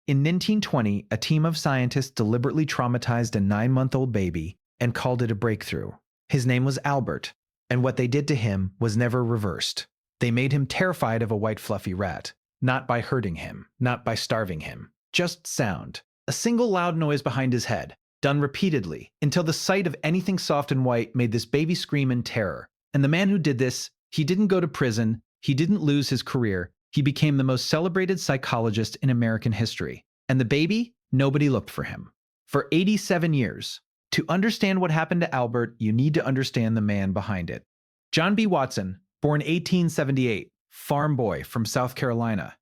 In 1920, a team of scientists deliberately traumatized a 9-month-old baby and called it a breakthrough. His name was Albert, and what they did to him was never reversed. They made him terrified of a white fluffy rat, not by hurting him, not by starving him, just sound. A single loud noise behind his head, done repeatedly, until the sight of anything soft and white made this baby scream in terror. And the man who did this, he didn't go to prison, he didn't lose his career, he became the most celebrated psychologist in American history. And the baby, nobody looked for him. For 87 years. To understand what happened to Albert, you need to understand the man behind it. John B. Watson, born 1878, farm boy from South Carolina.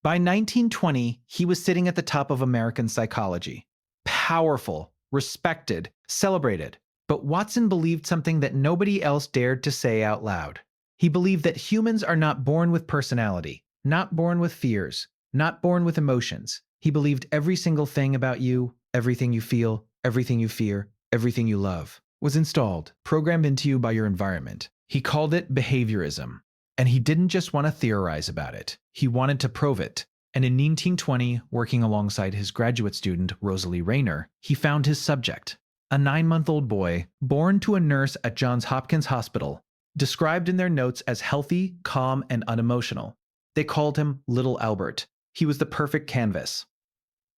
By 1920, he was sitting at the top of American psychology. Powerful, respected, celebrated. But Watson believed something that nobody else dared to say out loud. He believed that humans are not born with personality, not born with fears, not born with emotions. He believed every single thing about you, everything you feel, everything you fear, everything you love, was installed, programmed into you by your environment. He called it behaviorism. And he didn't just want to theorize about it. He wanted to prove it. And in 1920, working alongside his graduate student, Rosalie Rayner, he found his subject, a 9-month-old boy born to a nurse at Johns Hopkins Hospital, described in their notes as healthy, calm, and unemotional. They called him Little Albert. He was the perfect canvas.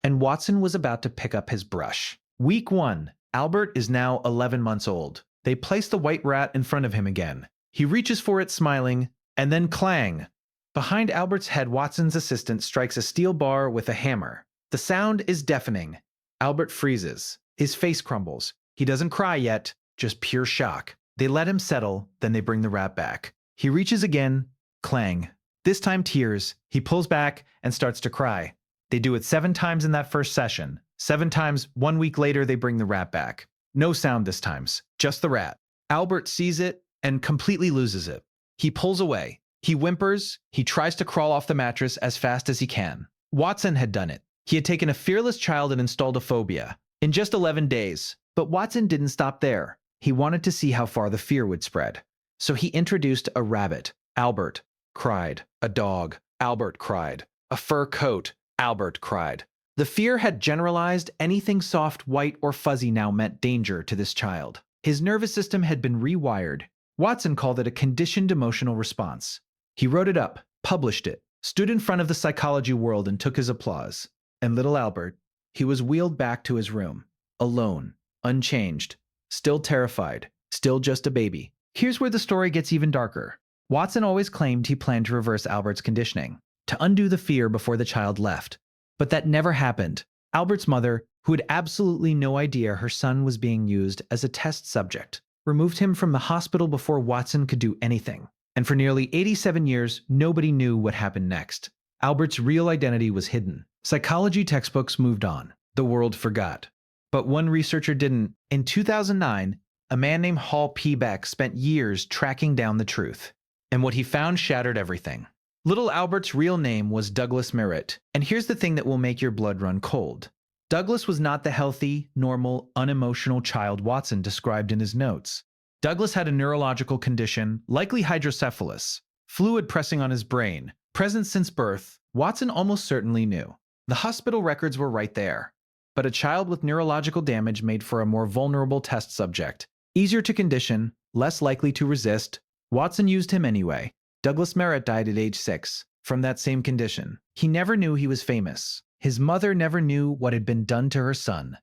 And Watson was about to pick up his brush. Week 1, Albert is now 11 months old. They place the white rat in front of him again. He reaches for it smiling, and then clang! Behind Albert's head, Watson's assistant strikes a steel bar with a hammer. The sound is deafening. Albert freezes. His face crumbles. He doesn't cry yet, just pure shock. They let him settle, then they bring the rat back. He reaches again, clang. This time tears. He pulls back and starts to cry. They do it 7 times in that first session. 7 times, 1 week later, they bring the rat back. No sound this time, just the rat. Albert sees it and completely loses it. He pulls away. He whimpers. He tries to crawl off the mattress as fast as he can. Watson had done it. He had taken a fearless child and installed a phobia in just 11 days. But Watson didn't stop there. He wanted to see how far the fear would spread. So he introduced a rabbit. Albert cried. A dog. Albert cried. A fur coat. Albert cried. The fear had generalized. Anything soft, white, or fuzzy now meant danger to this child. His nervous system had been rewired. Watson called it a conditioned emotional response. He wrote it up, published it, stood in front of the psychology world and took his applause. And little Albert, he was wheeled back to his room, alone, unchanged, still terrified, still just a baby. Here's where the story gets even darker. Watson always claimed he planned to reverse Albert's conditioning, to undo the fear before the child left. But that never happened. Albert's mother, who had absolutely no idea her son was being used as a test subject, removed him from the hospital before Watson could do anything. And for nearly 87 years, nobody knew what happened next. Albert's real identity was hidden. Psychology textbooks moved on. The world forgot. But one researcher didn't. In 2009, a man named Hall P. Beck spent years tracking down the truth. And what he found shattered everything. Little Albert's real name was Douglas Merritt. And here's the thing that will make your blood run cold. Douglas was not the healthy, normal, unemotional child Watson described in his notes. Douglas had a neurological condition, likely hydrocephalus, fluid pressing on his brain, present since birth. Watson almost certainly knew. The hospital records were right there. But a child with neurological damage made for a more vulnerable test subject. Easier to condition, less likely to resist. Watson used him anyway. Douglas Merritt died at age 6, from that same condition. He never knew he was famous. His mother never knew what had been done to her son.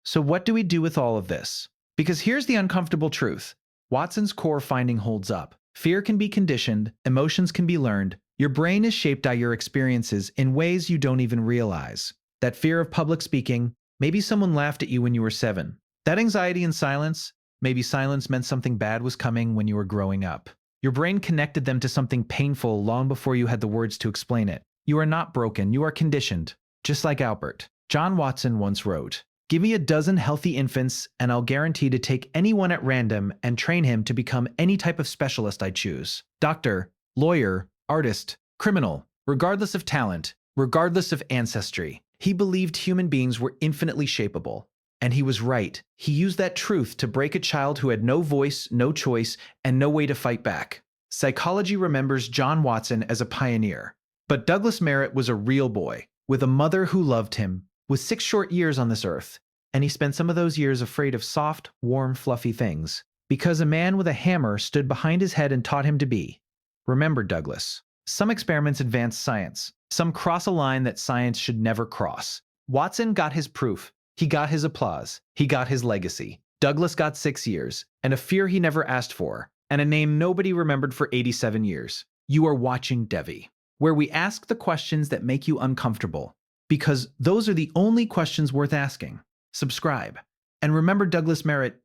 So what do we do with all of this? Because here's the uncomfortable truth. Watson's core finding holds up. Fear can be conditioned, emotions can be learned. Your brain is shaped by your experiences in ways you don't even realize. That fear of public speaking, maybe someone laughed at you when you were 7. That anxiety in silence, maybe silence meant something bad was coming when you were growing up. Your brain connected them to something painful long before you had the words to explain it. You are not broken, you are conditioned. Just like Albert. John Watson once wrote, "Give me a dozen healthy infants, and I'll guarantee to take anyone at random and train him to become any type of specialist I choose. Doctor, lawyer, artist, criminal, regardless of talent, regardless of ancestry." He believed human beings were infinitely shapeable. And he was right. He used that truth to break a child who had no voice, no choice, and no way to fight back. Psychology remembers John Watson as a pioneer. But Douglas Merritt was a real boy. with a mother who loved him, with 6 short years on this earth, and he spent some of those years afraid of soft, warm, fluffy things, because a man with a hammer stood behind his head and taught him to be. Remember, Douglas, some experiments advance science, some cross a line that science should never cross. Watson got his proof, he got his applause, he got his legacy. Douglas got 6 years, and a fear he never asked for, and a name nobody remembered for 87 years. You are watching Devv, where we ask the questions that make you uncomfortable, because those are the only questions worth asking. Subscribe. And remember Douglas Merritt,